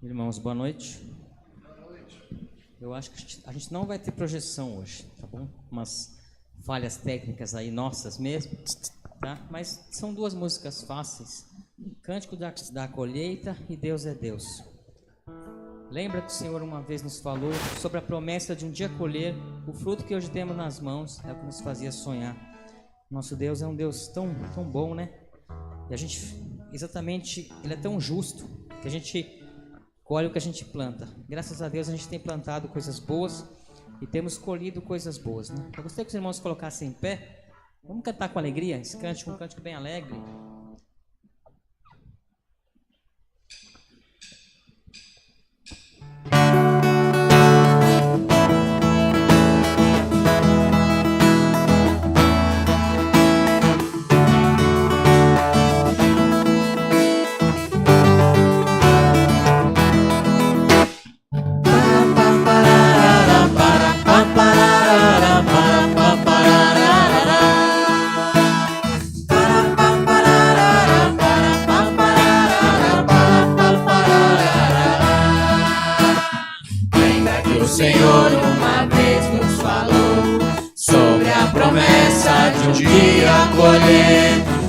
Irmãos, boa noite. Eu acho que a gente não vai ter projeção hoje, tá bom? Umas falhas técnicas aí nossas mesmo, tá? Mas são duas músicas fáceis. Cântico da colheita e Deus é Deus. Lembra que o Senhor uma vez nos falou sobre a promessa de um dia colher o fruto que hoje temos nas mãos, é o que nos fazia sonhar. Nosso Deus é um Deus tão bom, né? E a gente, exatamente, Ele é tão justo que a gente colhe o que a gente planta. Graças a Deus a gente tem plantado coisas boas e temos colhido coisas boas, né? Eu gostaria que os irmãos colocassem em pé. Vamos cantar com alegria esse cântico, um cântico bem alegre.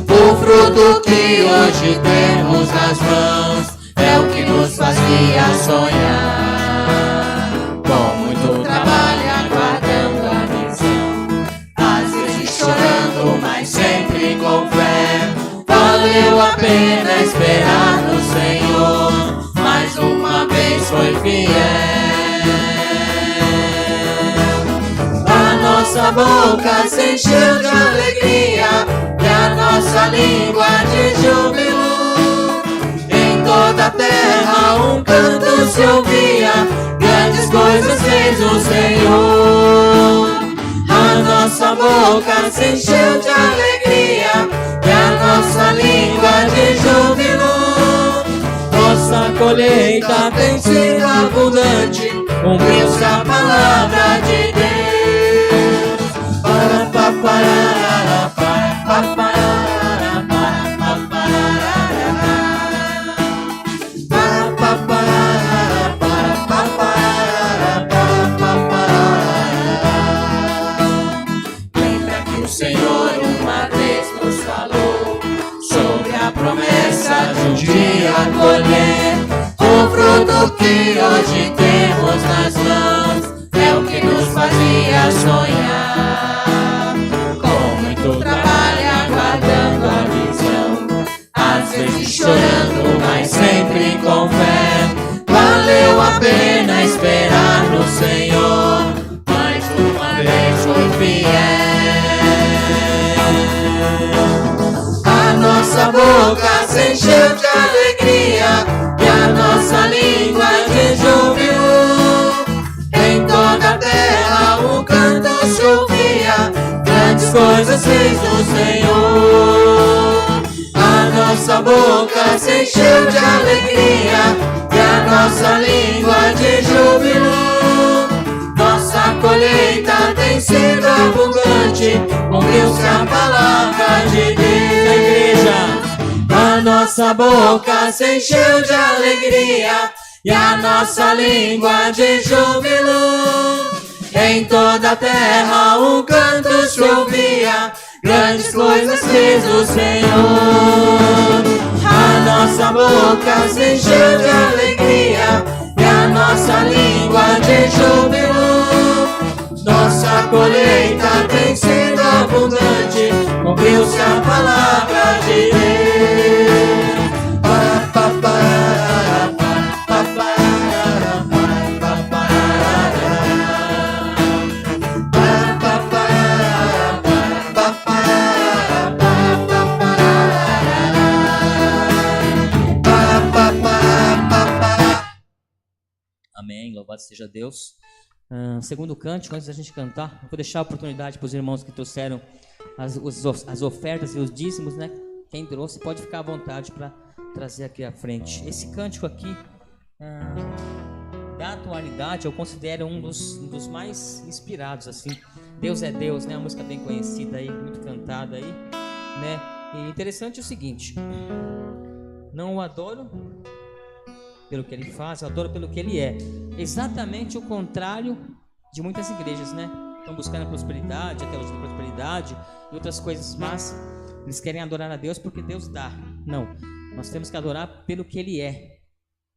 O fruto que hoje temos nas mãos é o que nos fazia sonhar. Com muito trabalho aguardando a visão, às vezes chorando, mas sempre com fé. Valeu a pena esperar no Senhor, mais uma vez foi fiel. A nossa boca se encheu de alegria e a nossa língua de júbilo. Em toda a terra um canto se ouvia, grandes coisas fez o Senhor. A nossa boca se encheu de alegria e a nossa língua de júbilo. Nossa colheita tem sido abundante, cumpriu-se a palavra de Deus. Lembra que o Senhor uma vez nos falou sobre a promessa de um dia colher o fruto que hoje temos nas mãos, é o que nos fazia sonhar. Com muito trabalho aguardando a visão, às vezes chorando, mas sempre com fé. Valeu a pena esperar no Senhor, mais uma vez foi fiel. A nossa boca se encheu de alegria e a nossa língua de júbilo. Em toda a terra um canto se ouvia, grandes coisas fez o Senhor. A nossa boca se encheu de alegria e a nossa língua de júbilo. Nossa colheita tem sido abundante, cumpriu-se a palavra de Deus. A nossa boca se encheu de alegria e a nossa língua de júbilo. Em toda a terra um canto se ouvia, grandes coisas fez o Senhor. A nossa boca se encheu de alegria e a nossa língua de júbilo. Nossa colheita tem sido abundante, cumpriu-se a palavra de Deus. Amém, louvado seja Deus. Segundo cântico, antes da gente cantar, eu vou deixar a oportunidade para os irmãos que trouxeram as ofertas e os dízimos, né? Quem trouxe pode ficar à vontade para trazer aqui à frente. Esse cântico aqui, da atualidade, eu considero um dos mais inspirados, assim. Deus é Deus, né? Uma música bem conhecida aí, muito cantada aí, né? E interessante é o seguinte: não o adoro pelo que ele faz, eu adoro pelo que ele é. Exatamente o contrário de muitas igrejas, né? Estão buscando a prosperidade, a teologia da prosperidade e outras coisas, mas eles querem adorar a Deus porque Deus dá. Não, nós temos que adorar pelo que ele é.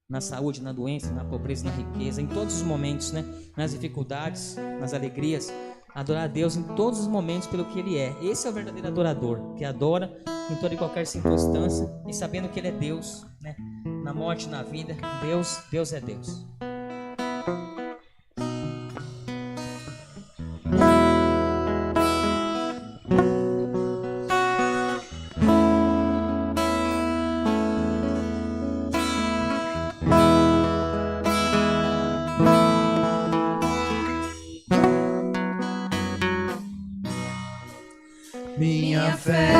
Na saúde, na doença, na pobreza, na riqueza, em todos os momentos, né? Nas dificuldades, nas alegrias. Adorar a Deus em todos os momentos pelo que ele é. Esse é o verdadeiro adorador, que adora em toda e qualquer circunstância e sabendo que ele é Deus, né? Na morte, na vida, Deus é Deus. Minha fé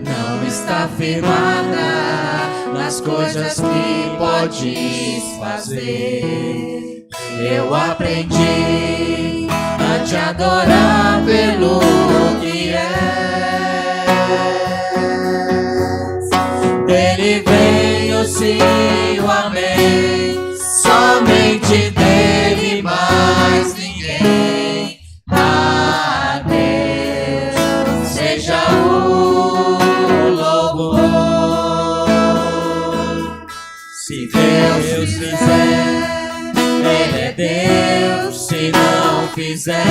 não está firmada nas coisas que podes fazer. Eu aprendi a te adorar pelo que és. Dele vem o sim, o amém, somente dele, mais ninguém. A Deus seja o louvor. Se Deus fizer, Ele é Deus. Se não fizer,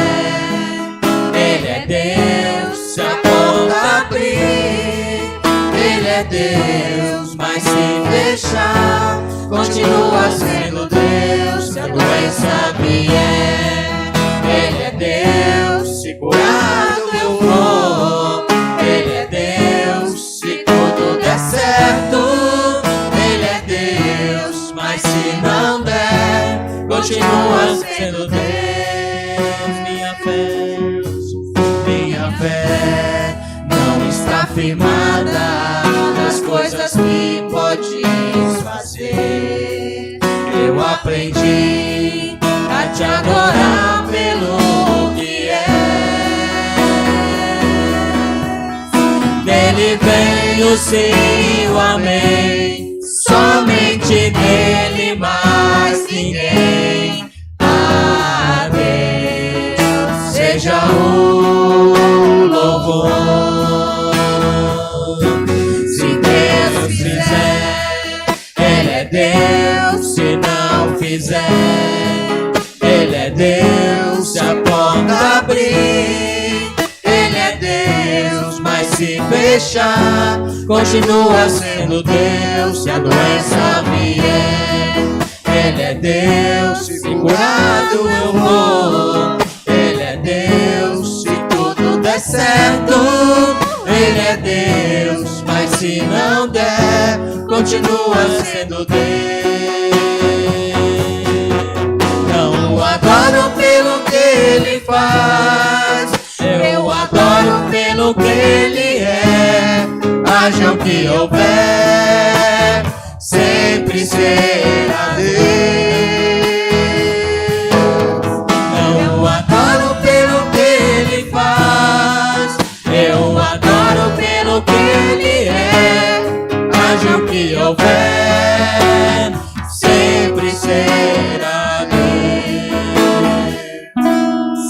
Ele é Deus. Se a porta abrir, Ele é Deus. Mas se fechar, continua sendo Deus. Se a doença vier, Ele é Deus. Se curado eu vou, Ele é Deus. Se tudo der certo, Ele é Deus. Mas se não der, continua sendo Deus. Minha fé não está firmada nas coisas que podes fazer. Eu aprendi a te adorar pelo que és. Dele vem o sim, o amém, somente dele, mais ninguém. A Deus seja o louvor. Se Deus fizer, Ele é Deus. Se não fizer, Ele é Deus. Se a porta abrir, Ele é Deus. Mas se fechar, continua sendo Deus. Se a doença vier, Ele é Deus. Se curado eu vou, Ele é Deus. Se tudo der certo, Ele é Deus. Mas se não der, continua sendo Deus. Não o adoro pelo que Ele faz, eu adoro pelo que Ele é. Haja o que houver, sempre será Deus. Não o adoro pelo que Ele faz, eu adoro pelo que Ele é. Haja o que houver, sempre será Deus.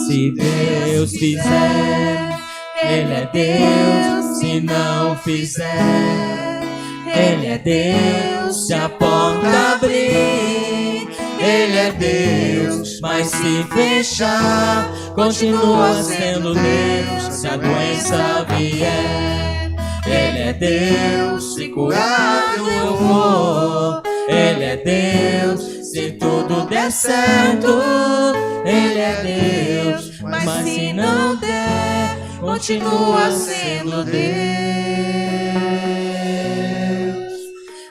Se Deus fizer, Ele é Deus. Se não fizer, Ele é Deus. Se a porta abrir, Ele é Deus. Mas se fechar, continua sendo Deus. Se a doença vier, Ele é Deus. Se curado eu vou, Ele é Deus. Se tudo der certo, Ele é Deus. Mas se não der, continua sendo Deus.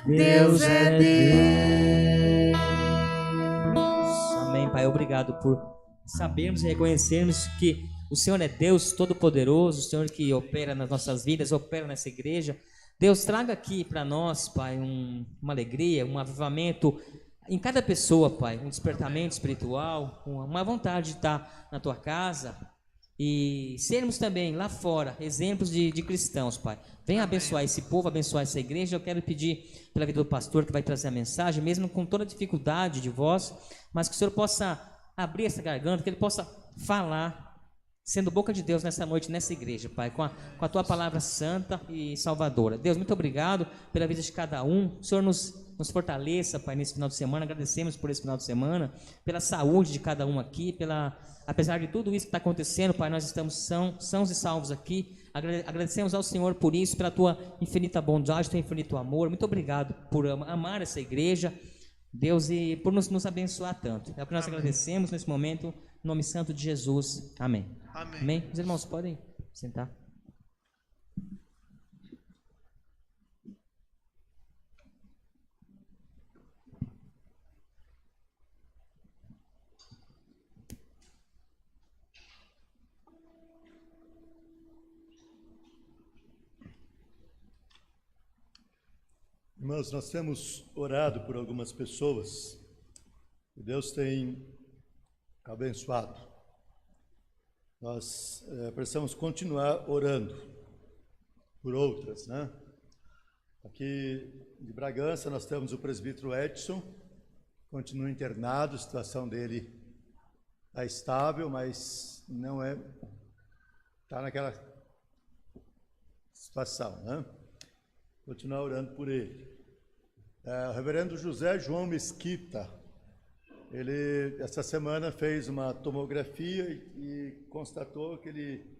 Deus é Deus. Amém, Pai. Obrigado por sabermos e reconhecermos que o Senhor é Deus Todo-Poderoso, o Senhor que opera nas nossas vidas, opera nessa igreja. Deus, traga aqui para nós, Pai, uma alegria, um avivamento em cada pessoa, Pai, um despertamento espiritual, uma vontade de estar na Tua casa, e sermos também lá fora exemplos de cristãos, Pai. Venha abençoar esse povo, abençoar essa igreja. Eu quero pedir pela vida do pastor que vai trazer a mensagem, mesmo com toda a dificuldade de voz, mas que o Senhor possa abrir essa garganta, que ele possa falar, sendo boca de Deus nessa noite, nessa igreja, Pai, com a Tua palavra santa e salvadora. Deus, muito obrigado pela vida de cada um. O Senhor nos fortaleça, Pai, nesse final de semana. Agradecemos por esse final de semana, pela saúde de cada um aqui, apesar de tudo isso que está acontecendo, Pai, nós estamos sãos e salvos aqui. Agradecemos ao Senhor por isso, pela Tua infinita bondade, Teu infinito amor. Muito obrigado por amar essa igreja, Deus, e por nos abençoar tanto. É o que nós agradecemos nesse momento, em nome santo de Jesus. Amém. Amém. Amém. Os irmãos podem sentar. Irmãos, nós temos orado por algumas pessoas e Deus tem abençoado. Nós precisamos continuar orando por outras, né? Aqui de Bragança nós temos o presbítero Edson, continua internado, a situação dele está estável, mas não está naquela situação, né? Continuar orando por ele. O reverendo José João Mesquita, ele essa semana fez uma tomografia e constatou que ele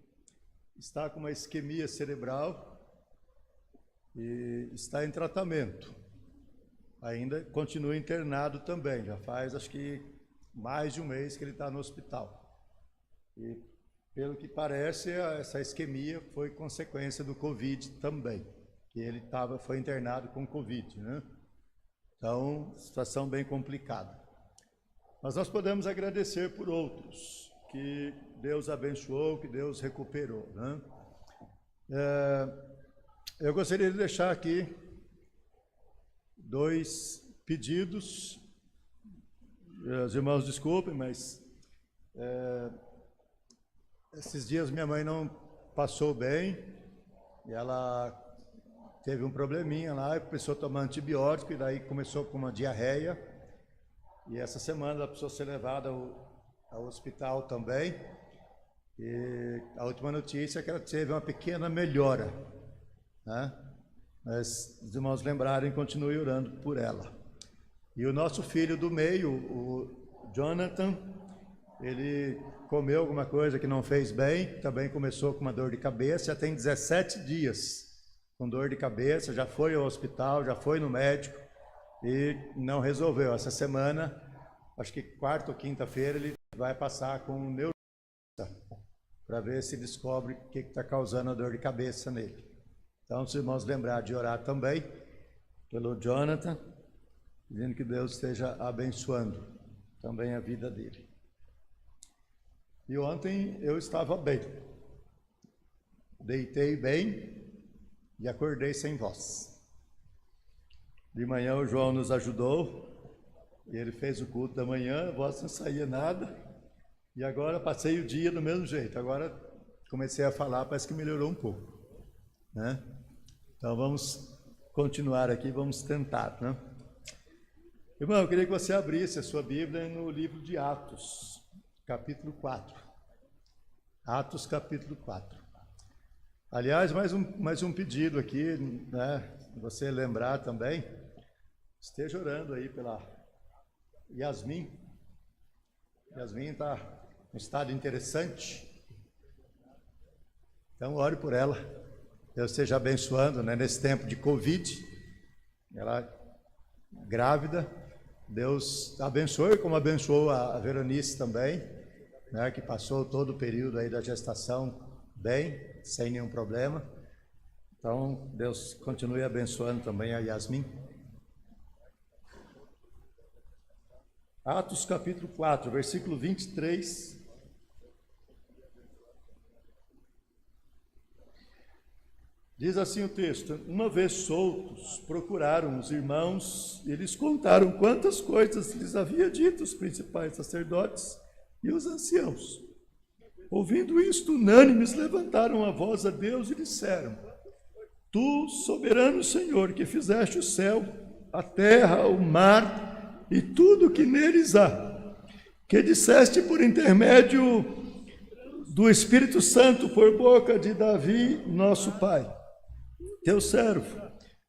está com uma isquemia cerebral e está em tratamento. Ainda continua internado também, já faz acho que mais de um mês que ele está no hospital. E pelo que parece, essa isquemia foi consequência do Covid também, que ele foi internado com Covid, né? Então, situação bem complicada. Mas nós podemos agradecer por outros, que Deus abençoou, que Deus recuperou, né? Eu gostaria de deixar aqui 2 pedidos. Os irmãos desculpem, mas esses dias minha mãe não passou bem, e ela teve um probleminha lá, e começou a tomar antibiótico, e daí começou com uma diarreia, e essa semana ela precisou ser levada ao hospital também, e a última notícia é que ela teve uma pequena melhora, né? Mas os irmãos lembrarem, continue orando por ela. E o nosso filho do meio, o Jonathan, ele comeu alguma coisa que não fez bem, também começou com uma dor de cabeça, já tem 17 dias com dor de cabeça, já foi ao hospital, já foi no médico e não resolveu. Essa semana, acho que quarta ou quinta-feira, ele vai passar com um neurologista para ver se descobre o que está causando a dor de cabeça nele. Então, se os irmãos lembrar de orar também pelo Jonathan, dizendo que Deus esteja abençoando também a vida dele. E ontem eu estava bem, deitei bem e acordei sem voz. De manhã o João nos ajudou, e ele fez o culto da manhã, a voz não saía nada, e agora passei o dia do mesmo jeito. Agora comecei a falar, parece que melhorou um pouco, né? Então vamos continuar aqui, vamos tentar, né? Irmão, eu queria que você abrisse a sua Bíblia no livro de Atos, capítulo 4. Atos, capítulo 4. Aliás, mais um pedido aqui, né? Você lembrar também, esteja orando aí pela Yasmin. Yasmin está em um estado interessante, então ore por ela. Deus esteja abençoando, né, nesse tempo de Covid, ela grávida. Deus abençoe, como abençoou a Veronice também, né, que passou todo o período aí da gestação bem, sem nenhum problema. Então, Deus continue abençoando também a Yasmin. Atos capítulo 4, versículo 23. Diz assim o texto: uma vez soltos, procuraram os irmãos e eles contaram quantas coisas lhes havia dito os principais sacerdotes e os anciãos. ouvindo isto, unânimes, levantaram a voz a Deus e disseram: Tu, soberano Senhor, que fizeste o céu, a terra, o mar e tudo que neles há, que disseste por intermédio do Espírito Santo por boca de Davi, nosso pai, teu servo,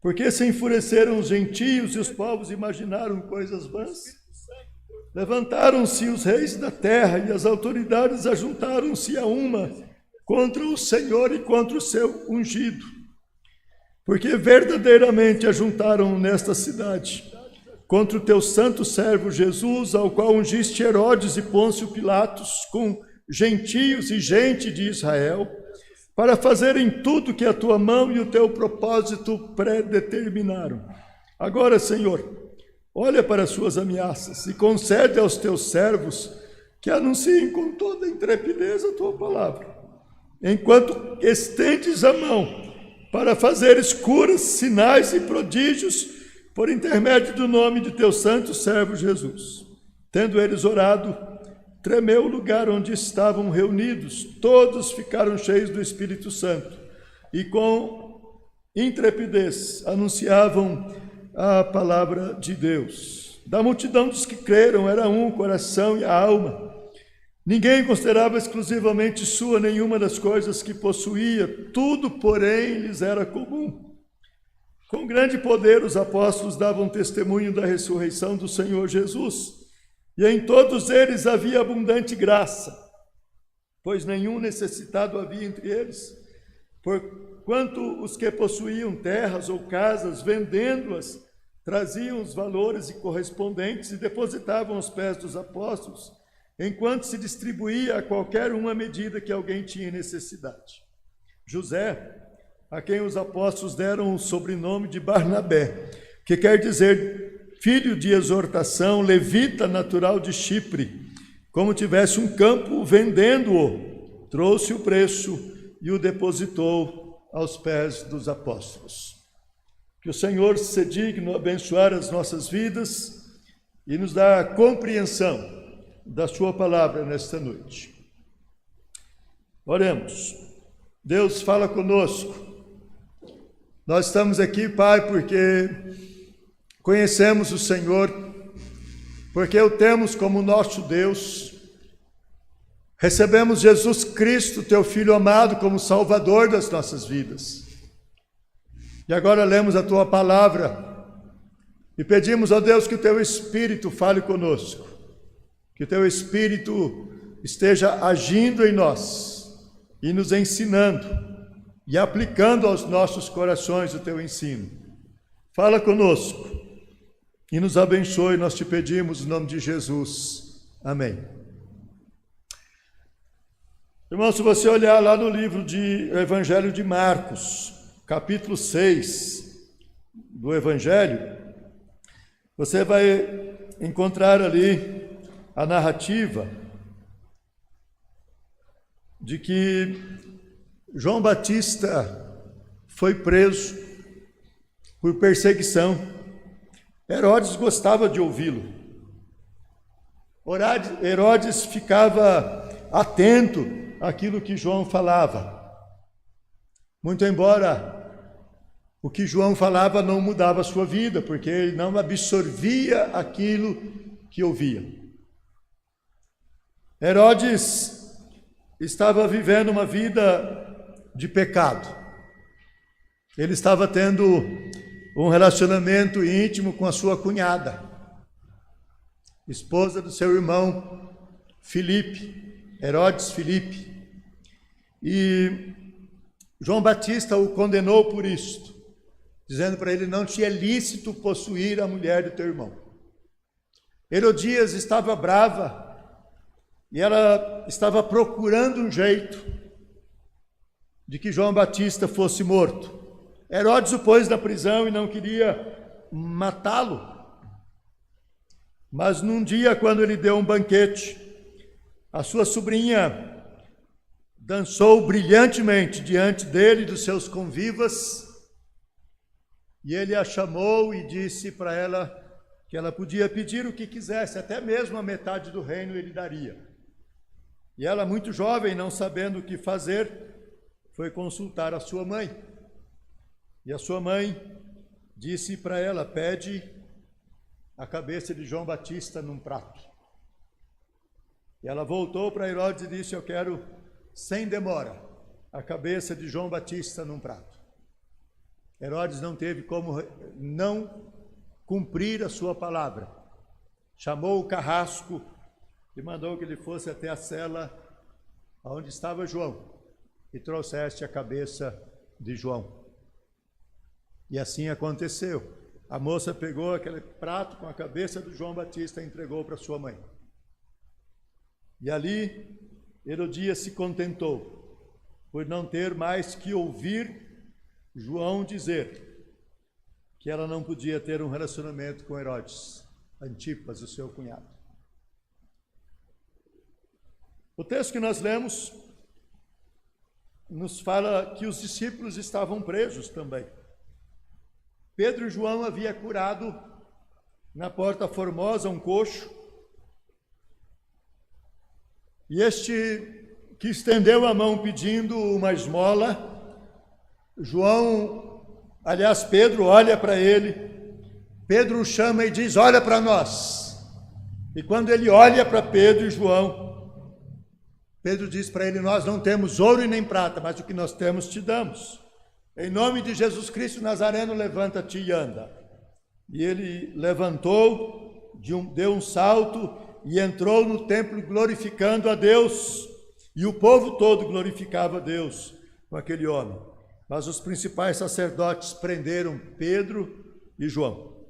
porque se enfureceram os gentios e os povos imaginaram coisas vãs? Levantaram-se os reis da terra e as autoridades ajuntaram-se a uma contra o Senhor e contra o seu ungido, porque verdadeiramente ajuntaram nesta cidade contra o teu santo servo Jesus, ao qual ungiste Herodes e Pôncio Pilatos com gentios e gente de Israel, para fazerem tudo que a tua mão e o teu propósito predeterminaram. Agora, Senhor, olha para as suas ameaças e concede aos teus servos que anunciem com toda intrepidez a tua palavra, enquanto estendes a mão para fazeres curas, sinais e prodígios por intermédio do nome de teu santo servo Jesus. Tendo eles orado, tremeu o lugar onde estavam reunidos, todos ficaram cheios do Espírito Santo e com intrepidez anunciavam a palavra de Deus. Da multidão dos que creram era um o coração e a alma. Ninguém considerava exclusivamente sua nenhuma das coisas que possuía, tudo, porém, lhes era comum. Com grande poder os apóstolos davam testemunho da ressurreição do Senhor Jesus, e em todos eles havia abundante graça, pois nenhum necessitado havia entre eles, porquanto os que possuíam terras ou casas, vendendo-as, traziam os valores e correspondentes e depositavam aos pés dos apóstolos, enquanto se distribuía a qualquer um à medida que alguém tinha necessidade. José, a quem os apóstolos deram o sobrenome de Barnabé, que quer dizer filho de exortação, levita natural de Chipre, como tivesse um campo, vendendo-o, trouxe o preço e o depositou aos pés dos apóstolos. Que o Senhor se digne abençoar as nossas vidas e nos dar a compreensão da sua palavra nesta noite. Oremos. Deus, fala conosco. Nós estamos aqui, Pai, porque conhecemos o Senhor, porque o temos como nosso Deus. Recebemos Jesus Cristo, teu Filho amado, como Salvador das nossas vidas. E agora lemos a tua palavra e pedimos a Deus que o teu Espírito fale conosco, que o teu Espírito esteja agindo em nós e nos ensinando e aplicando aos nossos corações o teu ensino. Fala conosco e nos abençoe, nós te pedimos em nome de Jesus. Amém. Irmão, se você olhar lá no livro de Evangelho de Marcos, capítulo 6 do Evangelho, você vai encontrar ali a narrativa de que João Batista foi preso por perseguição. Herodes gostava de ouvi-lo. Herodes ficava atento àquilo que João falava. Muito embora o que João falava não mudava a sua vida, porque ele não absorvia aquilo que ouvia. Herodes estava vivendo uma vida de pecado. Ele estava tendo um relacionamento íntimo com a sua cunhada, esposa do seu irmão Filipe, Herodes Filipe. E João Batista o condenou por isto, dizendo para ele: não te é lícito possuir a mulher do teu irmão. Herodias estava brava e ela estava procurando um jeito de que João Batista fosse morto. Herodes o pôs na prisão e não queria matá-lo. Mas num dia, quando ele deu um banquete, a sua sobrinha dançou brilhantemente diante dele e dos seus convivas, e ele a chamou e disse para ela que ela podia pedir o que quisesse, até mesmo a metade do reino ele daria. E ela, muito jovem, não sabendo o que fazer, foi consultar a sua mãe. E a sua mãe disse para ela: pede a cabeça de João Batista num prato. E ela voltou para Herodes e disse: eu quero, sem demora, a cabeça de João Batista num prato. Herodes não teve como não cumprir a sua palavra. Chamou o carrasco e mandou que ele fosse até a cela onde estava João e trouxesse a cabeça de João. E assim aconteceu. A moça pegou aquele prato com a cabeça do João Batista e entregou para sua mãe. E ali Herodias se contentou por não ter mais que ouvir João dizer que ela não podia ter um relacionamento com Herodes, Antipas, o seu cunhado. O texto que nós lemos nos fala que os discípulos estavam presos também. Pedro e João haviam curado na Porta Formosa um coxo, e este que estendeu a mão pedindo uma esmola, Pedro olha para ele, Pedro o chama e diz: olha para nós. E quando ele olha para Pedro e João, Pedro diz para ele: nós não temos ouro e nem prata, mas o que nós temos te damos. Em nome de Jesus Cristo Nazareno, levanta-te e anda. E ele levantou, deu um salto e entrou no templo glorificando a Deus. E o povo todo glorificava a Deus com aquele homem. Mas os principais sacerdotes prenderam Pedro e João.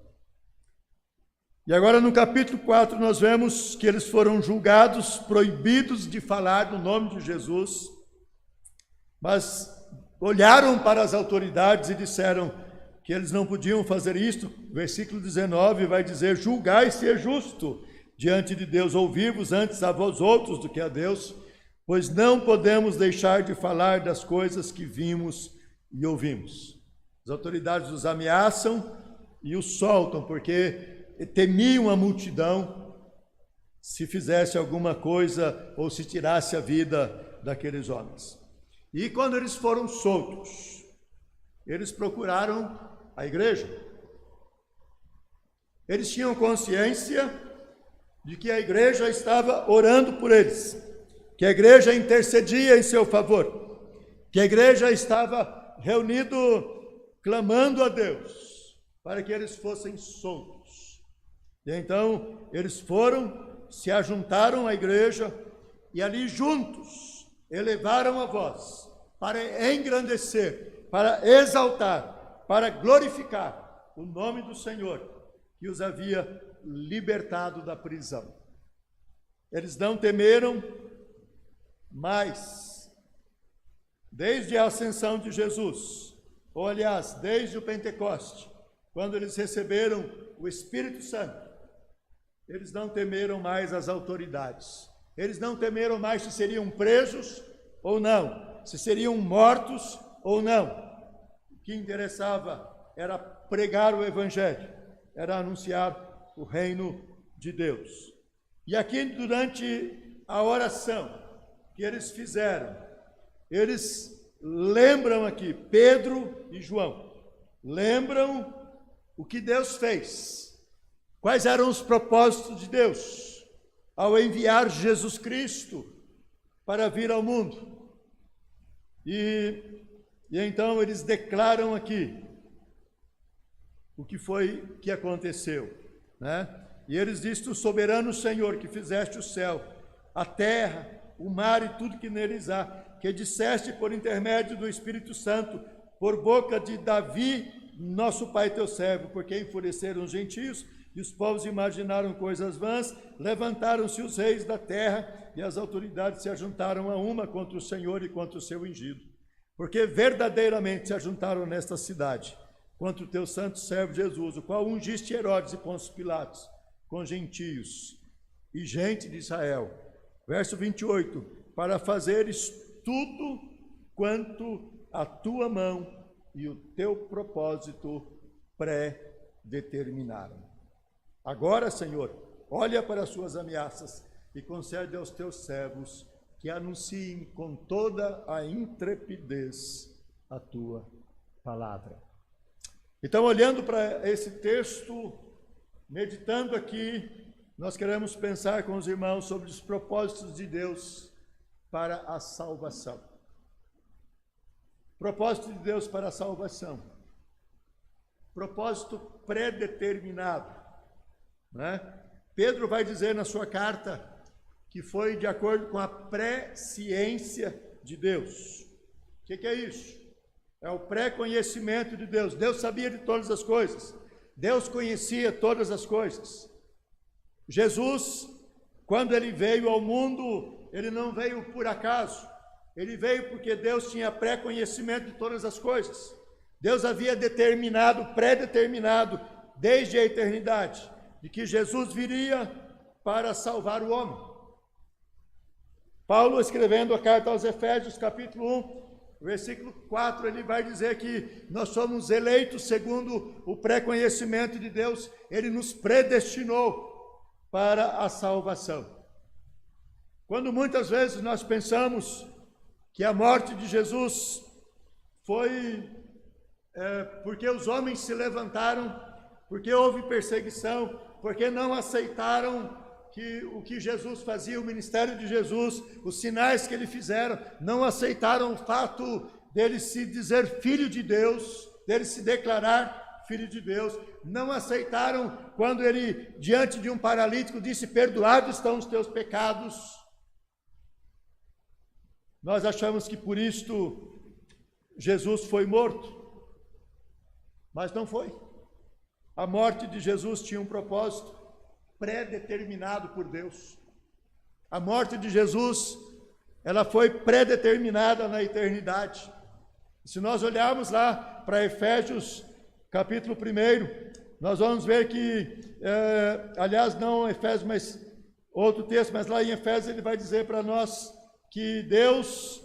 E agora no capítulo 4 nós vemos que eles foram julgados, proibidos de falar no nome de Jesus, mas olharam para as autoridades e disseram que eles não podiam fazer isto. Versículo 19 vai dizer: julgai se é justo diante de Deus ouvir-vos antes a vós outros do que a Deus, pois não podemos deixar de falar das coisas que vimos e ouvimos. As autoridades os ameaçam e os soltam, porque temiam a multidão se fizesse alguma coisa ou se tirasse a vida daqueles homens. E quando eles foram soltos, eles procuraram a igreja. Eles tinham consciência de que a igreja estava orando por eles, que a igreja intercedia em seu favor, que a igreja estava reunido clamando a Deus para que eles fossem soltos. E então eles foram, se ajuntaram à igreja e ali juntos elevaram a voz para engrandecer, para exaltar, para glorificar o nome do Senhor que os havia libertado da prisão. Eles não temeram mais, desde a ascensão de Jesus, ou aliás, desde o Pentecoste, quando eles receberam o Espírito Santo, eles não temeram mais as autoridades. Eles não temeram mais se seriam presos ou não, se seriam mortos ou não. O que interessava era pregar o Evangelho, era anunciar o reino de Deus. E aqui, durante a oração que eles fizeram, eles lembram aqui, Pedro e João, lembram o que Deus fez. Quais eram os propósitos de Deus ao enviar Jesus Cristo para vir ao mundo? E então eles declaram aqui o que foi que aconteceu, né? E eles dizem: o soberano Senhor, que fizeste o céu, a terra, o mar e tudo que neles há, que disseste por intermédio do Espírito Santo, por boca de Davi, nosso pai teu servo, porque enfureceram os gentios, e os povos imaginaram coisas vãs, levantaram-se os reis da terra, e as autoridades se ajuntaram a uma contra o Senhor e contra o seu ungido. Porque verdadeiramente se ajuntaram nesta cidade, contra o teu santo servo Jesus, o qual ungiste Herodes e Pôncio Pilatos, com gentios e gente de Israel. Verso 28, para fazeres tudo quanto a tua mão e o teu propósito pré-determinaram. Agora, Senhor, olha para as suas ameaças e concede aos teus servos que anunciem com toda a intrepidez a tua palavra. Então, olhando para esse texto, meditando aqui, nós queremos pensar com os irmãos sobre os propósitos de Deus para a salvação. Propósito de Deus para a salvação. Propósito pré-determinado, né? Pedro vai dizer na sua carta que foi de acordo com a presciência de Deus. O que é isso? É o pré-conhecimento de Deus. Deus sabia de todas as coisas. Deus conhecia todas as coisas. Jesus, quando ele veio ao mundo, ele não veio por acaso. Ele veio porque Deus tinha pré-conhecimento de todas as coisas. Deus havia determinado, pré-determinado, desde a eternidade, de que Jesus viria para salvar o homem. Paulo, escrevendo a carta aos Efésios, capítulo 1, versículo 4, ele vai dizer que nós somos eleitos segundo o pré-conhecimento de Deus. Ele nos predestinou para a salvação. Quando muitas vezes nós pensamos que a morte de Jesus foi porque os homens se levantaram, porque houve perseguição, porque não aceitaram o que Jesus fazia, o ministério de Jesus, os sinais que ele fizeram, não aceitaram o fato dele se dizer filho de Deus, dele se declarar filho de Deus, não aceitaram quando ele, diante de um paralítico, disse: perdoados estão os teus pecados. Nós achamos que por isto Jesus foi morto, mas não foi. A morte de Jesus tinha um propósito pré-determinado por Deus. A morte de Jesus, ela foi pré-determinada na eternidade. Se nós olharmos lá para Efésios, capítulo 1, nós vamos ver que, aliás, não Efésios, mas outro texto, mas lá em Efésios ele vai dizer para nós que Deus,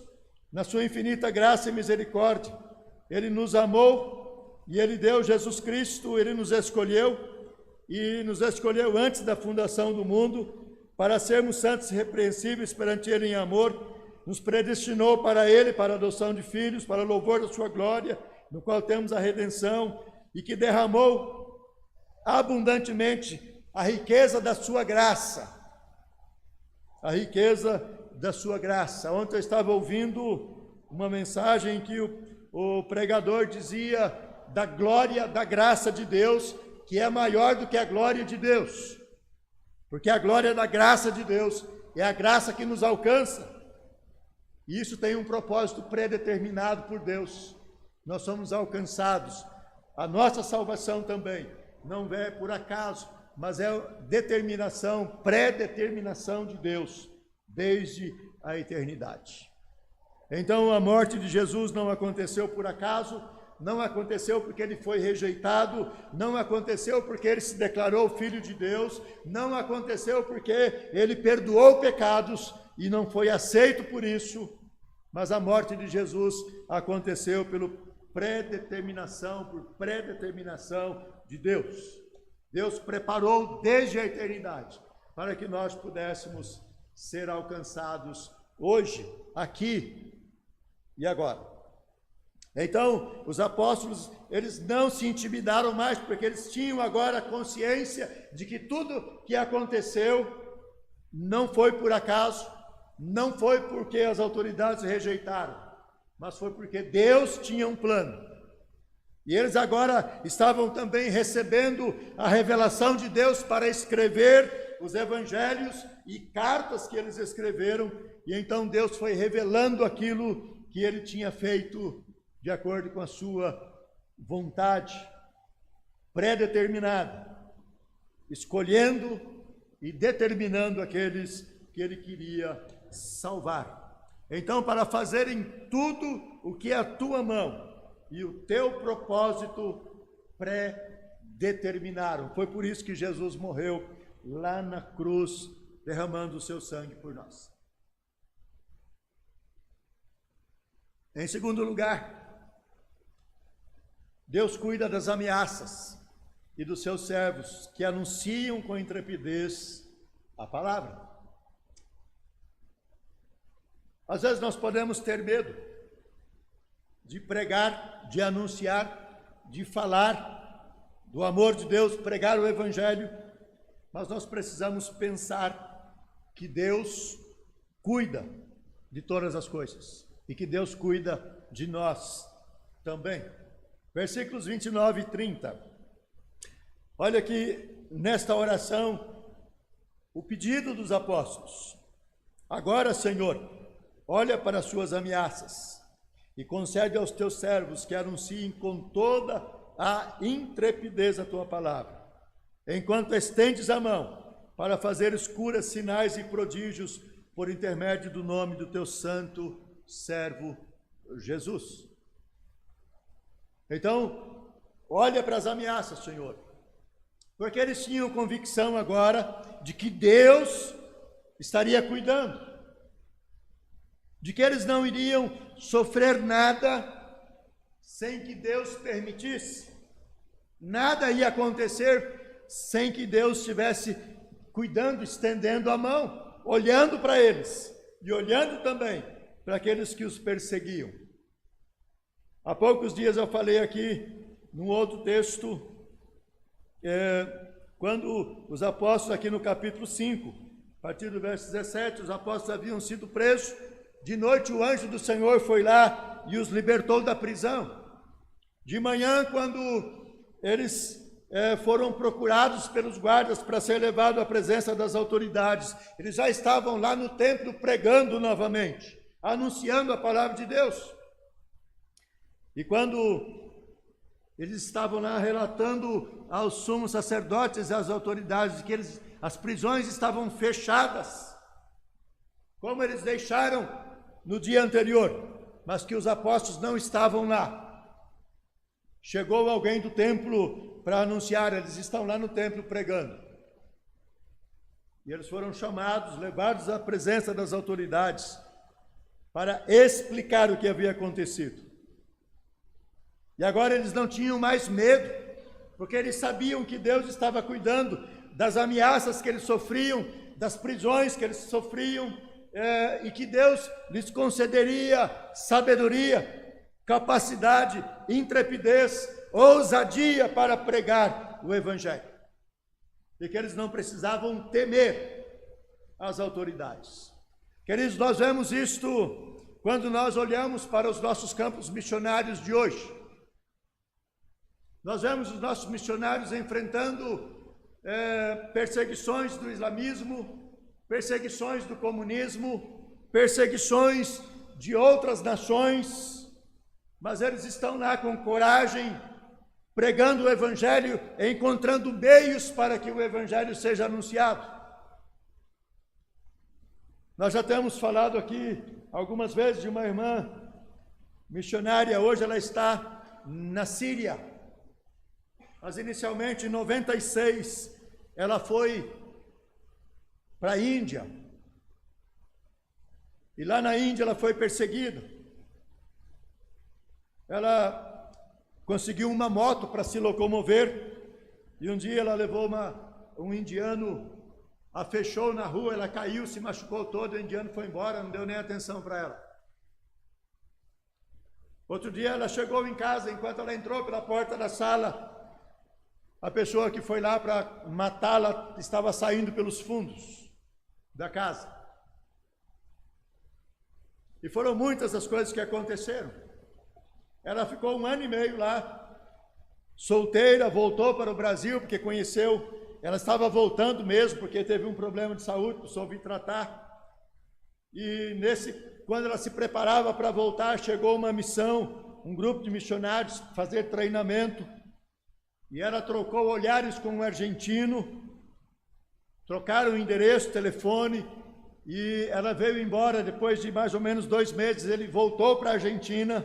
na sua infinita graça e misericórdia, ele nos amou e ele deu Jesus Cristo, ele nos escolheu, e nos escolheu antes da fundação do mundo, para sermos santos e repreensíveis perante ele em amor, nos predestinou para ele, para a adoção de filhos, para louvor da sua glória, no qual temos a redenção, e que derramou abundantemente a riqueza da sua graça. A riqueza da sua graça. Ontem eu estava ouvindo uma mensagem em que o pregador dizia da glória, da graça de Deus, que é maior do que a glória de Deus, porque a glória da graça de Deus é a graça que nos alcança, e isso tem um propósito pré-determinado por Deus. Nós somos alcançados, a nossa salvação também, não é por acaso, mas é determinação, pré-determinação de Deus, desde a eternidade. Então a morte de Jesus não aconteceu por acaso, não aconteceu porque ele foi rejeitado, não aconteceu porque ele se declarou filho de Deus, não aconteceu porque ele perdoou pecados e não foi aceito por isso, mas a morte de Jesus aconteceu por pré-determinação de Deus. Deus preparou desde a eternidade para que nós pudéssemos ser alcançados hoje, aqui e agora. Então, os apóstolos, eles não se intimidaram mais, porque eles tinham agora consciência de que tudo que aconteceu não foi por acaso, não foi porque as autoridades rejeitaram, mas foi porque Deus tinha um plano. E eles agora estavam também recebendo a revelação de Deus para escrever os evangelhos e cartas que eles escreveram, e então Deus foi revelando aquilo que ele tinha feito de acordo com a sua vontade pré-determinada, escolhendo e determinando aqueles que ele queria salvar. Então, para fazerem tudo o que é a tua mão e o teu propósito pré-determinaram. Foi por isso que Jesus morreu lá na cruz, derramando o seu sangue por nós. Em segundo lugar, Deus cuida das ameaças e dos seus servos que anunciam com intrepidez a palavra. Às vezes nós podemos ter medo de pregar, de anunciar, de falar do amor de Deus, pregar o Evangelho, mas nós precisamos pensar que Deus cuida de todas as coisas e que Deus cuida de nós também. Versículos 29 e 30. Olha aqui, nesta oração, o pedido dos apóstolos. Agora, Senhor, olha para as suas ameaças e concede aos teus servos que anunciem com toda a intrepidez a tua palavra, enquanto estendes a mão para fazeres curas, sinais e prodígios por intermédio do nome do teu santo servo Jesus. Então, olha para as ameaças, Senhor, porque eles tinham convicção agora de que Deus estaria cuidando, de que eles não iriam sofrer nada sem que Deus permitisse, nada ia acontecer sem que Deus estivesse cuidando, estendendo a mão, olhando para eles e olhando também para aqueles que os perseguiam. Há poucos dias eu falei aqui, num outro texto, quando os apóstolos, aqui no capítulo 5, a partir do verso 17, os apóstolos haviam sido presos, de noite o anjo do Senhor foi lá e os libertou da prisão. De manhã, quando eles foram procurados pelos guardas para ser levados à presença das autoridades, eles já estavam lá no templo pregando novamente, anunciando a palavra de Deus. E quando eles estavam lá relatando aos sumos sacerdotes e às autoridades que as prisões estavam fechadas, como eles deixaram no dia anterior, mas que os apóstolos não estavam lá. Chegou alguém do templo para anunciar, eles estão lá no templo pregando. E eles foram chamados, levados à presença das autoridades para explicar o que havia acontecido. E agora eles não tinham mais medo, porque eles sabiam que Deus estava cuidando das ameaças que eles sofriam, das prisões que eles sofriam, e que Deus lhes concederia sabedoria, capacidade, intrepidez, ousadia para pregar o Evangelho. E que eles não precisavam temer as autoridades. Queridos, nós vemos isto quando nós olhamos para os nossos campos missionários de hoje. Nós vemos os nossos missionários enfrentando perseguições do islamismo, perseguições do comunismo, perseguições de outras nações, mas eles estão lá com coragem, pregando o Evangelho, encontrando meios para que o Evangelho seja anunciado. Nós já temos falado aqui algumas vezes de uma irmã missionária, hoje ela está na Síria. Mas inicialmente, em 96, ela foi para a Índia. E lá na Índia ela foi perseguida. Ela conseguiu uma moto para se locomover. E um dia ela levou um indiano, a fechou na rua, ela caiu, se machucou todo, o indiano foi embora, não deu nem atenção para ela. Outro dia ela chegou em casa, enquanto ela entrou pela porta da sala, a pessoa que foi lá para matá-la estava saindo pelos fundos da casa. E foram muitas as coisas que aconteceram. Ela ficou 1 ano e meio lá, solteira, voltou para o Brasil, porque conheceu, ela estava voltando mesmo, porque teve um problema de saúde, precisou vir tratar. E quando ela se preparava para voltar, chegou uma missão, um grupo de missionários, fazer treinamento, e ela trocou olhares com um argentino, trocaram o endereço, telefone, e ela veio embora depois de mais ou menos 2 meses. Ele voltou para a Argentina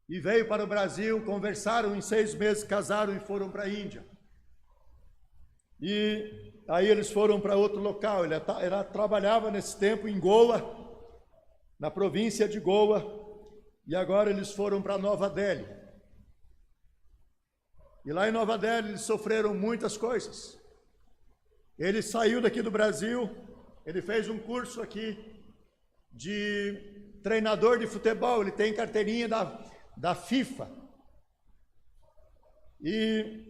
e veio para o Brasil, conversaram, em 6 meses casaram e foram para a Índia. E aí eles foram para outro local. Ela trabalhava nesse tempo em Goa, na província de Goa, e agora eles foram para Nova Delhi. E lá em Nova Delhi eles sofreram muitas coisas. Ele saiu daqui do Brasil, ele fez um curso aqui de treinador de futebol, ele tem carteirinha da FIFA. E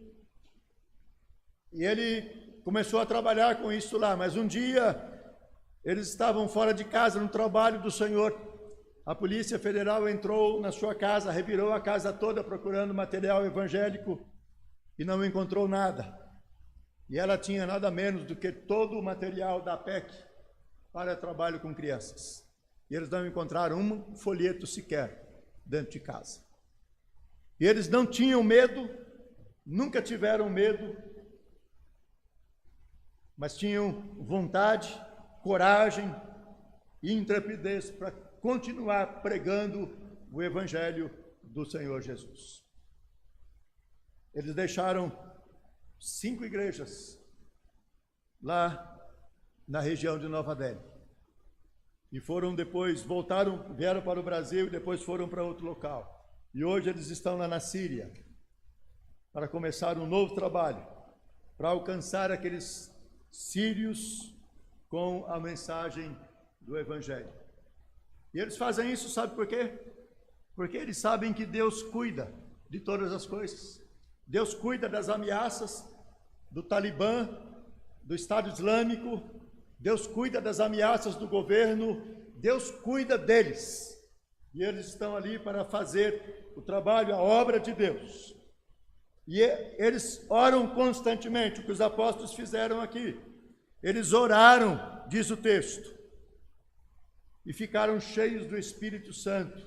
ele começou a trabalhar com isso lá, mas um dia eles estavam fora de casa no trabalho do Senhor. A Polícia Federal entrou na sua casa, revirou a casa toda procurando material evangélico e não encontrou nada. E ela tinha nada menos do que todo o material da PEC para trabalho com crianças. E eles não encontraram um folheto sequer dentro de casa. E eles não tinham medo, nunca tiveram medo, mas tinham vontade, coragem e intrepidez para continuar pregando o Evangelho do Senhor Jesus. Eles deixaram 5 igrejas lá na região de Nova Delhi. E foram depois, vieram para o Brasil e depois foram para outro local. E hoje eles estão lá na Síria para começar um novo trabalho, para alcançar aqueles sírios com a mensagem do Evangelho. E eles fazem isso, sabe por quê? Porque eles sabem que Deus cuida de todas as coisas. Deus cuida das ameaças do Talibã, do Estado Islâmico, Deus cuida das ameaças do governo, Deus cuida deles. E eles estão ali para fazer o trabalho, a obra de Deus. E eles oram constantemente, o que os apóstolos fizeram aqui. Eles oraram, diz o texto, e ficaram cheios do Espírito Santo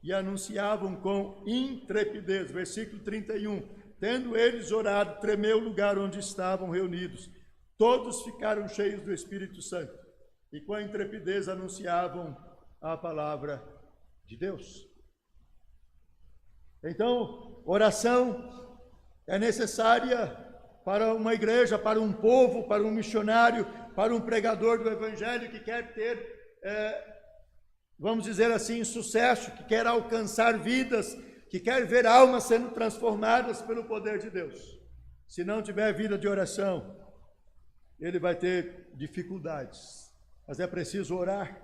e anunciavam com intrepidez. Versículo 31. Tendo eles orado, tremeu o lugar onde estavam reunidos. Todos ficaram cheios do Espírito Santo e com intrepidez anunciavam a palavra de Deus. Então, oração é necessária para uma igreja, para um povo, para um missionário, para um pregador do Evangelho que quer ter vamos dizer assim, sucesso, que quer alcançar vidas, que quer ver almas sendo transformadas pelo poder de Deus. Se não tiver vida de oração, ele vai ter dificuldades. Mas é preciso orar,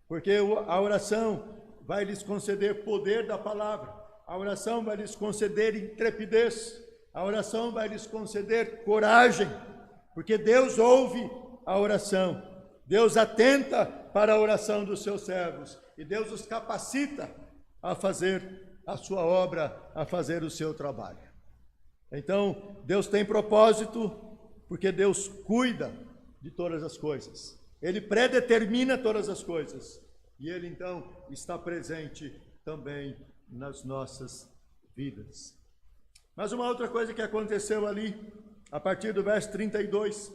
porque a oração vai lhes conceder poder da palavra, a oração vai lhes conceder intrepidez, a oração vai lhes conceder coragem, porque Deus ouve a oração, Deus atenta para a oração dos seus servos, e Deus os capacita a fazer a sua obra, a fazer o seu trabalho. Então, Deus tem propósito, porque Deus cuida de todas as coisas. Ele predetermina todas as coisas, e Ele então está presente também nas nossas vidas. Mas uma outra coisa que aconteceu ali, a partir do verso 32,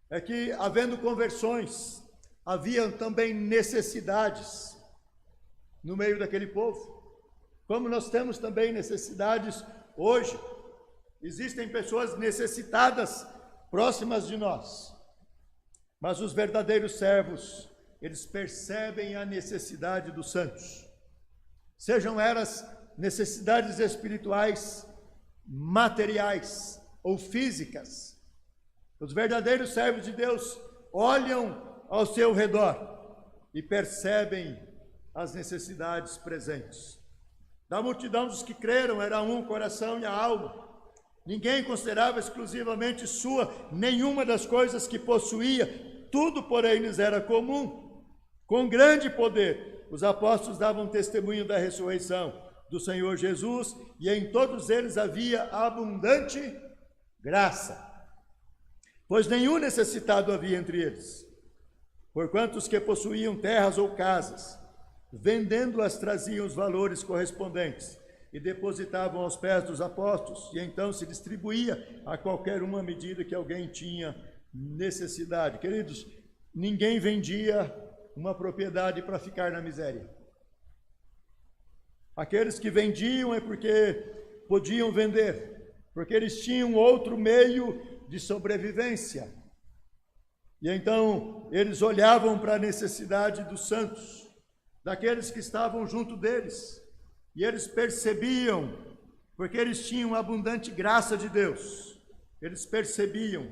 é que, havendo conversões, havia também necessidades no meio daquele povo. Como nós temos também necessidades hoje, existem pessoas necessitadas próximas de nós, mas os verdadeiros servos, eles percebem a necessidade dos santos, sejam elas necessidades espirituais, materiais ou físicas. Os verdadeiros servos de Deus olham ao seu redor e percebem as necessidades presentes. Da multidão dos que creram, era um o coração e a alma. Ninguém considerava exclusivamente sua nenhuma das coisas que possuía, tudo, porém, lhes era comum. Com grande poder, os apóstolos davam testemunho da ressurreição do Senhor Jesus, e em todos eles havia abundante graça. Pois nenhum necessitado havia entre eles, porquanto os que possuíam terras ou casas, vendendo-as, traziam os valores correspondentes e depositavam aos pés dos apóstolos, e então se distribuía a qualquer uma medida que alguém tinha necessidade. Queridos, ninguém vendia uma propriedade para ficar na miséria. Aqueles que vendiam é porque podiam vender, porque eles tinham outro meio de sobrevivência. E então eles olhavam para a necessidade dos santos, daqueles que estavam junto deles, e eles percebiam, porque eles tinham abundante graça de Deus, eles percebiam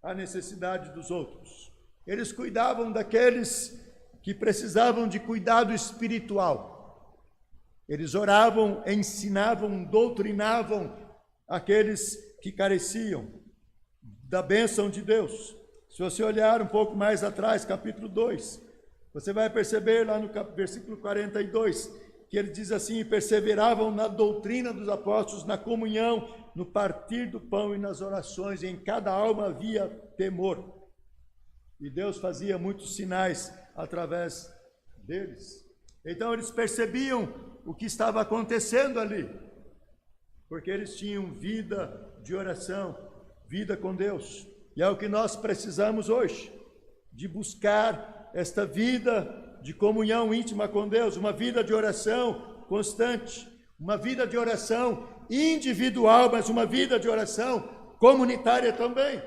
a necessidade dos outros. eles cuidavam daqueles que precisavam de cuidado espiritual. Eles oravam, ensinavam, doutrinavam aqueles que careciam da bênção de Deus. Se você olhar um pouco mais atrás, capítulo 2, você vai perceber lá no versículo 42, que ele diz assim: perseveravam na doutrina dos apóstolos, na comunhão, no partir do pão e nas orações, e em cada alma havia temor. E Deus fazia muitos sinais através deles. Então eles percebiam o que estava acontecendo ali, porque eles tinham vida de oração, vida com Deus. E é o que nós precisamos hoje, de buscar esta vida de comunhão íntima com Deus, uma vida de oração constante, uma vida de oração individual, mas uma vida de oração comunitária também.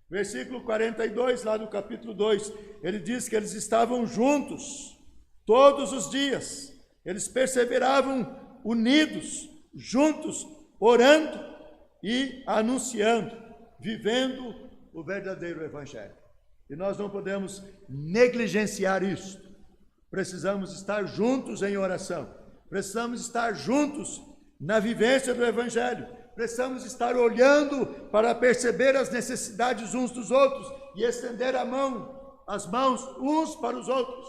Versículo 42, lá no capítulo 2, ele diz que eles estavam juntos todos os dias, eles perseveravam unidos, juntos, orando e anunciando, vivendo o verdadeiro evangelho. E nós não podemos negligenciar isso. Precisamos estar juntos em oração, precisamos estar juntos na vivência do evangelho, precisamos estar olhando para perceber as necessidades uns dos outros e estender as mãos uns para os outros,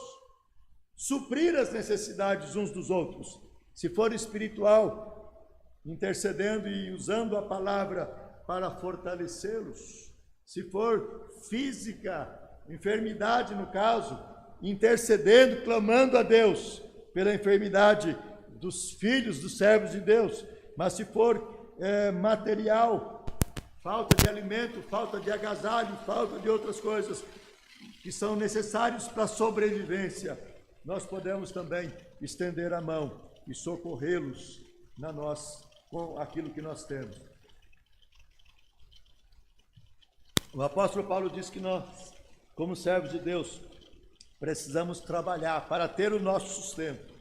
suprir as necessidades uns dos outros. Se for espiritual, intercedendo e usando a palavra para fortalecê-los. Se for física, enfermidade no caso, intercedendo, clamando a Deus pela enfermidade dos filhos, dos servos de Deus. Mas se for material, falta de alimento, falta de agasalho, falta de outras coisas que são necessários para a sobrevivência, nós podemos também estender a mão e socorrê-los com aquilo que nós temos. O apóstolo Paulo diz que nós, como servos de Deus, precisamos trabalhar para ter o nosso sustento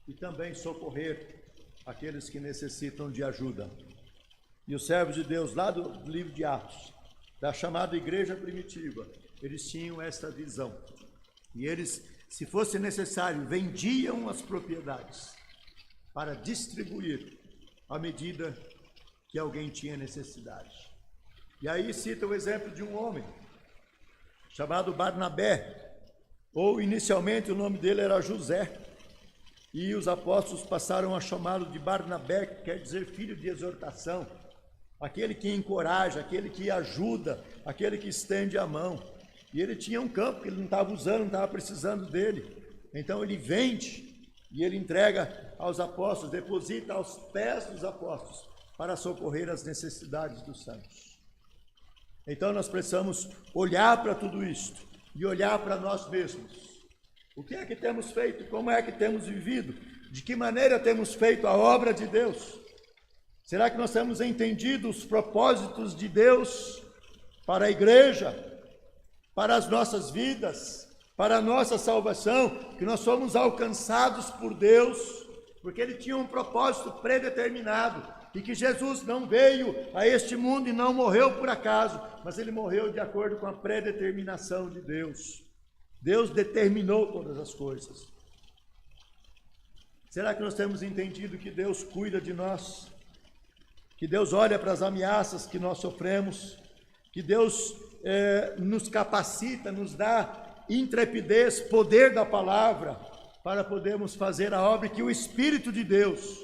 e também socorrer aqueles que necessitam de ajuda. E os servos de Deus, lá do livro de Atos, da chamada igreja primitiva, eles tinham esta visão. E eles, se fosse necessário, vendiam as propriedades para distribuir à medida que alguém tinha necessidade. E aí cita o exemplo de um homem chamado Barnabé, ou inicialmente o nome dele era José, e os apóstolos passaram a chamá-lo de Barnabé, que quer dizer filho de exortação, aquele que encoraja, aquele que ajuda, aquele que estende a mão. E ele tinha um campo que ele não estava usando, não estava precisando dele. Então ele vende e ele entrega aos apóstolos, deposita aos pés dos apóstolos para socorrer as necessidades dos santos. Então nós precisamos olhar para tudo isto e olhar para nós mesmos. O que é que temos feito? Como é que temos vivido? De que maneira temos feito a obra de Deus? Será que nós temos entendido os propósitos de Deus para a igreja, para as nossas vidas, para a nossa salvação? Que nós somos alcançados por Deus, porque Ele tinha um propósito predeterminado, e que Jesus não veio a este mundo e não morreu por acaso, mas Ele morreu de acordo com a predeterminação de Deus. Deus determinou todas as coisas. Será que nós temos entendido que Deus cuida de nós? Que Deus olha para as ameaças que nós sofremos? Que Deus nos capacita, nos dá intrepidez, poder da palavra, para podermos fazer a obra, que o Espírito de Deus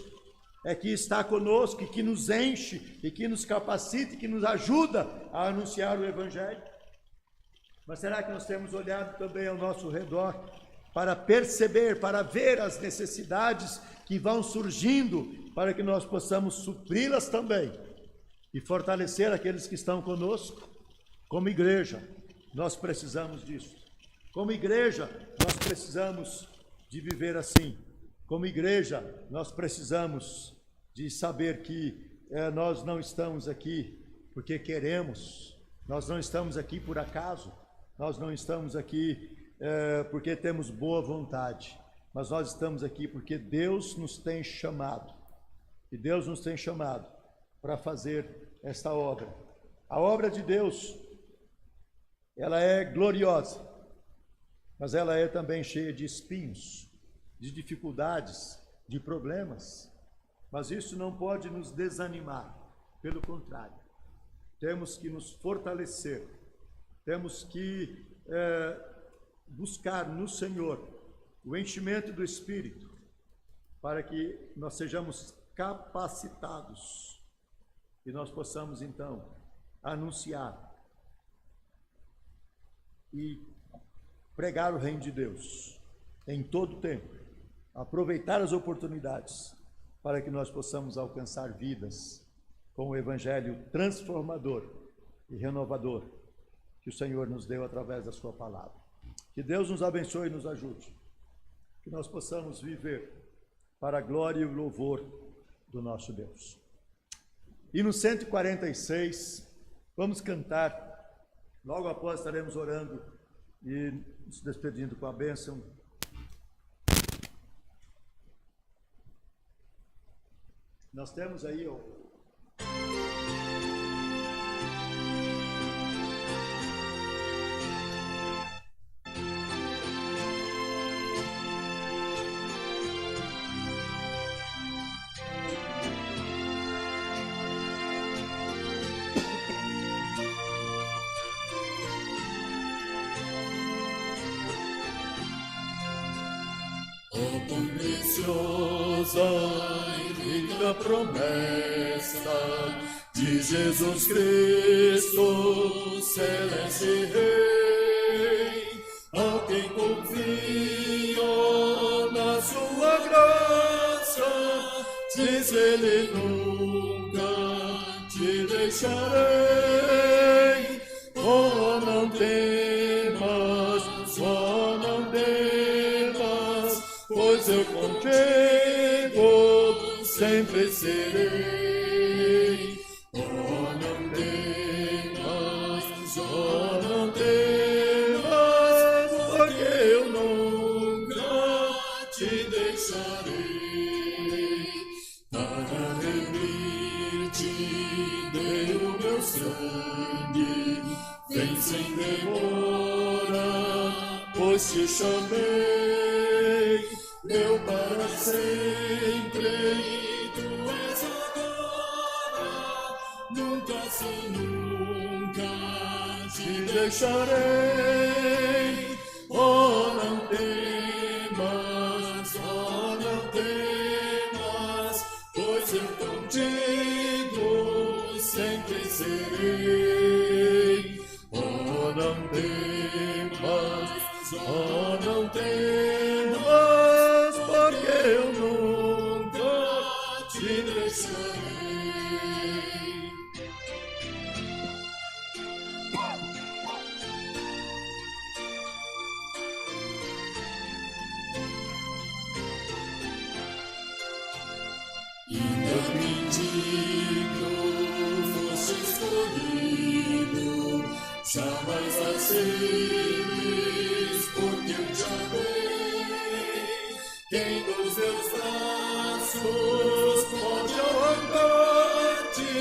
é que está conosco, e que nos enche, e que nos capacita, e que nos ajuda a anunciar o Evangelho? Mas será que nós temos olhado também ao nosso redor para perceber, para ver as necessidades que vão surgindo, para que nós possamos supri-las também e fortalecer aqueles que estão conosco? Como igreja, nós precisamos disso. Como igreja, nós precisamos de viver assim. Como igreja, nós precisamos de saber que nós não estamos aqui porque queremos, nós não estamos aqui por acaso, nós não estamos aqui porque temos boa vontade, mas nós estamos aqui porque Deus nos tem chamado, e Deus nos tem chamado para fazer esta obra. A obra de Deus ela é gloriosa, mas ela é também cheia de espinhos, de dificuldades, de problemas. Mas isso não pode nos desanimar, pelo contrário. Temos que nos fortalecer, temos que buscar no Senhor o enchimento do Espírito, para que nós sejamos capacitados e nós possamos, então, anunciar e pregar o reino de Deus em todo o tempo, aproveitar as oportunidades para que nós possamos alcançar vidas com o evangelho transformador e renovador que o Senhor nos deu através da sua palavra. Que Deus nos abençoe e nos ajude, que nós possamos viver para a glória e o louvor do nosso Deus. E no 146, vamos cantar, logo após estaremos orando e nos despedindo com a bênção. Nós temos aí preciosa e rica promessa de Jesus Cristo, celeste Rei, a quem confio na sua graça, diz Ele: nunca te deixarei. Oh, não temas, oh, não temas, pois eu contigo sempre serei. Oh, não temas, oh, não temas, porque eu nunca te deixarei. Para remir-te dei o meu sangue, vem sem demora, pois te chamei. Meu para sempre, e tu és agora, nunca se nunca te deixarei. Oh, não temas, oh, não temas, pois eu contigo sempre serei. Oh, não temas, oh, não temas, eu nunca te deixarei. Ainda mendigo fosse escolhido, jamais aceites, porque eu te amei. Quem dos meus braços pode arrancar-te,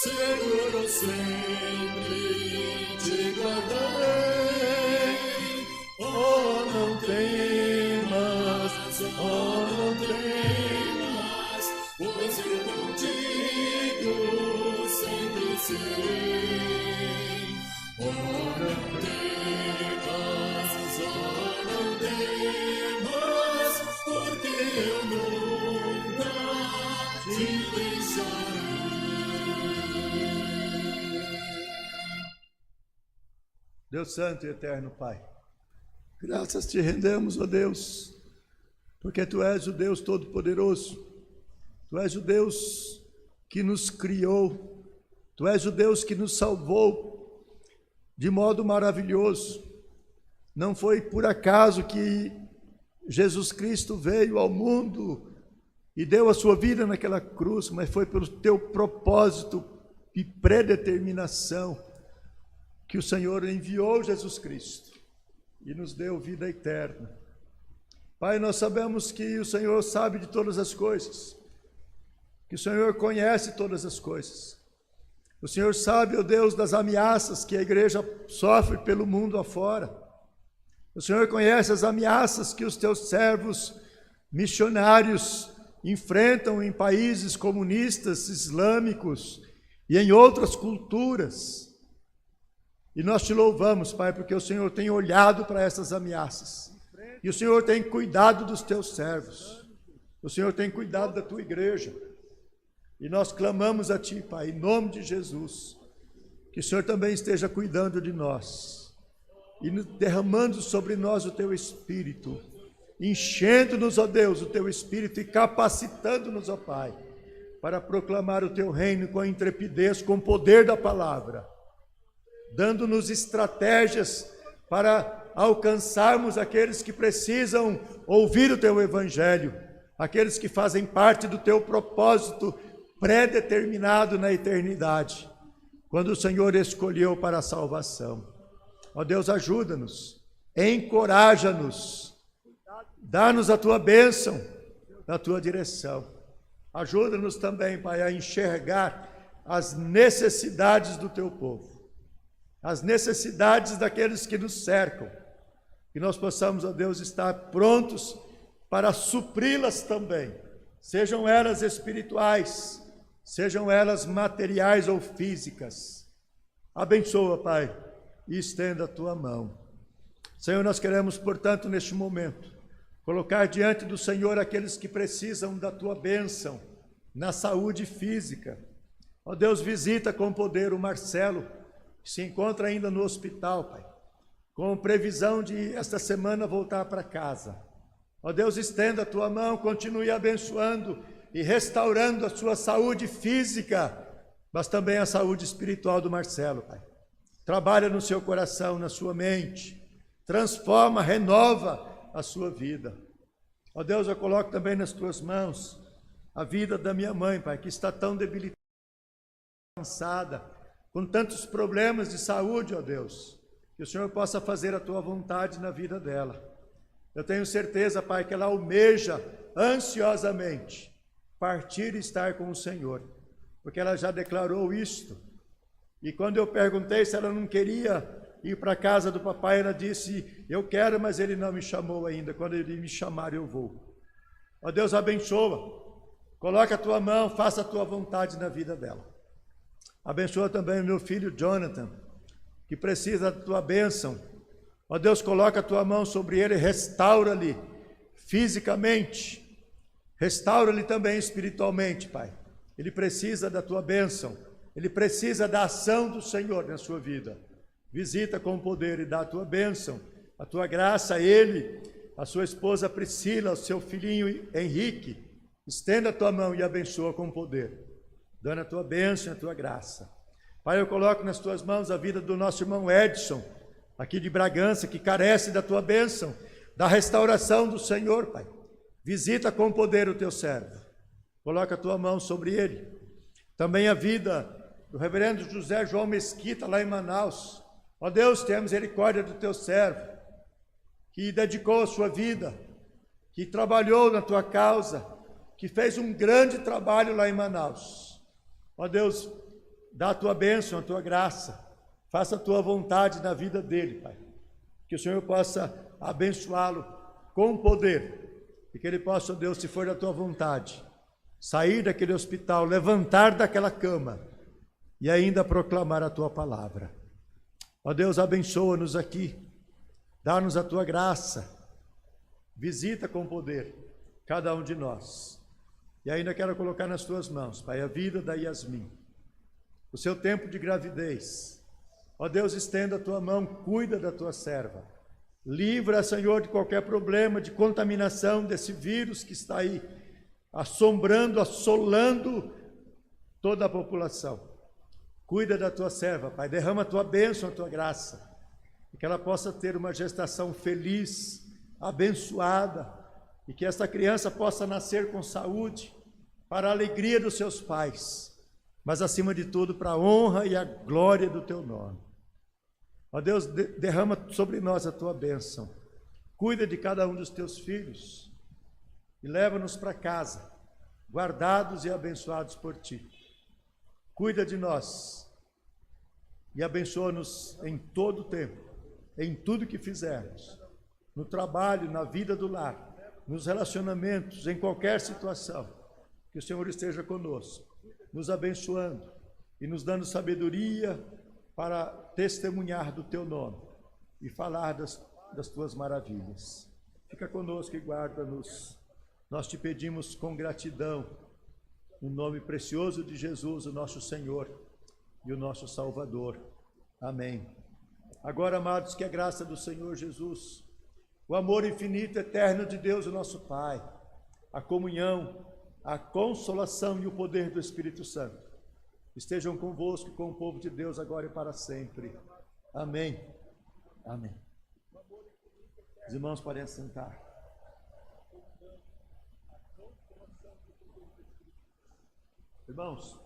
seguro sempre te guardarei. Oh, não temas, oh, não temas, pois eu contigo sempre serei. Oh, não temas, oh, não temas, porque eu nunca te deixarei. Deus Santo e Eterno Pai, graças te rendemos, ó Deus, porque Tu és o Deus Todo-Poderoso, Tu és o Deus que nos criou, Tu és o Deus que nos salvou de modo maravilhoso. Não foi por acaso que Jesus Cristo veio ao mundo e deu a sua vida naquela cruz, mas foi pelo Teu propósito e predeterminação que o Senhor enviou Jesus Cristo e nos deu vida eterna. Pai, nós sabemos que o Senhor sabe de todas as coisas, que o Senhor conhece todas as coisas, O Senhor sabe, ó Deus, das ameaças que a igreja sofre pelo mundo afora. O Senhor conhece as ameaças que os teus servos missionários enfrentam em países comunistas, islâmicos e em outras culturas. E nós te louvamos, Pai, porque o Senhor tem olhado para essas ameaças. E o Senhor tem cuidado dos teus servos. O Senhor tem cuidado da tua igreja. E nós clamamos a Ti, Pai, em nome de Jesus, que o Senhor também esteja cuidando de nós e derramando sobre nós o Teu Espírito, enchendo-nos, ó Deus, o Teu Espírito e capacitando-nos, ó Pai, para proclamar o Teu reino com a intrepidez, com o poder da palavra, dando-nos estratégias para alcançarmos aqueles que precisam ouvir o Teu Evangelho, aqueles que fazem parte do Teu propósito pré-determinado na eternidade, quando o Senhor escolheu para a salvação. Ó Deus, ajuda-nos, encoraja-nos, dá-nos a Tua bênção, a Tua direção. Ajuda-nos também, Pai, a enxergar as necessidades do Teu povo, as necessidades daqueles que nos cercam, que nós possamos, ó Deus, estar prontos para supri-las também, sejam elas espirituais, sejam elas materiais ou físicas. Abençoa, Pai, e estenda a Tua mão. Senhor, nós queremos, portanto, neste momento, colocar diante do Senhor aqueles que precisam da Tua bênção na saúde física. Ó Deus, visita com poder o Marcelo, que se encontra ainda no hospital, Pai, com previsão de esta semana voltar para casa. Ó Deus, estenda a Tua mão, continue abençoando e restaurando a sua saúde física, mas também a saúde espiritual do Marcelo, Pai. Trabalha no seu coração, na sua mente, transforma, renova a sua vida. Ó Deus, eu coloco também nas Tuas mãos a vida da minha mãe, Pai, que está tão debilitada, cansada, com tantos problemas de saúde, ó Deus, que o Senhor possa fazer a Tua vontade na vida dela. Eu tenho certeza, Pai, que ela almeja ansiosamente partir e estar com o Senhor, porque ela já declarou isto. E quando eu perguntei se ela não queria ir para a casa do papai, ela disse: eu quero, mas ele não me chamou ainda, quando ele me chamar eu vou. Ó Deus, abençoa, coloca a Tua mão, faça a Tua vontade na vida dela. Abençoa também o meu filho Jonathan, que precisa da Tua bênção. Ó Deus, coloca a Tua mão sobre ele, restaura-lhe fisicamente, restaura-lhe também espiritualmente, Pai. Ele precisa da Tua bênção, ele precisa da ação do Senhor na sua vida. Visita com poder e dá a Tua bênção, a Tua graça a ele, a sua esposa Priscila, o seu filhinho Henrique. Estenda a Tua mão e abençoa com poder, dando a Tua bênção e a Tua graça. Pai, eu coloco nas Tuas mãos a vida do nosso irmão Edson, aqui de Bragança, que carece da Tua bênção, da restauração do Senhor, Pai. Visita com poder o Teu servo, coloca a Tua mão sobre ele. Também a vida do reverendo José João Mesquita, lá em Manaus. Ó Deus, tenha misericórdia do Teu servo, que dedicou a sua vida, que trabalhou na Tua causa, que fez um grande trabalho lá em Manaus. Ó Deus, dá a Tua bênção, a Tua graça, faça a Tua vontade na vida dele, Pai. Que o Senhor possa abençoá-lo com poder, e que ele possa, ó Deus, se for da Tua vontade, sair daquele hospital, levantar daquela cama e ainda proclamar a Tua palavra. Ó Deus, abençoa-nos aqui, dá-nos a Tua graça, visita com poder cada um de nós. E ainda quero colocar nas Tuas mãos, Pai, a vida da Yasmin, o seu tempo de gravidez. Ó Deus, estenda a Tua mão, cuida da Tua serva. Livra, Senhor, de qualquer problema de contaminação desse vírus que está aí, assombrando, assolando toda a população. Cuida da Tua serva, Pai, derrama a Tua bênção, a Tua graça, e que ela possa ter uma gestação feliz, abençoada, e que esta criança possa nascer com saúde, para a alegria dos seus pais, mas acima de tudo para a honra e a glória do Teu nome. Ó Deus, derrama sobre nós a Tua bênção, cuida de cada um dos Teus filhos e leva-nos para casa, guardados e abençoados por Ti. Cuida de nós, e abençoa-nos em todo o tempo, em tudo que fizermos, no trabalho, na vida do lar, nos relacionamentos, em qualquer situação. Que o Senhor esteja conosco, nos abençoando e nos dando sabedoria para testemunhar do teu nome e falar das tuas maravilhas. Fica conosco e guarda-nos. Nós te pedimos com gratidão, no nome precioso de Jesus, o nosso Senhor e o nosso Salvador. Amém. Agora, amados, que a graça do Senhor Jesus, o amor infinito, eterno de Deus, o nosso Pai, a comunhão, a consolação e o poder do Espírito Santo estejam convosco e com o povo de Deus agora e para sempre. Amém. Amém. Os irmãos podem assentar. Irmãos,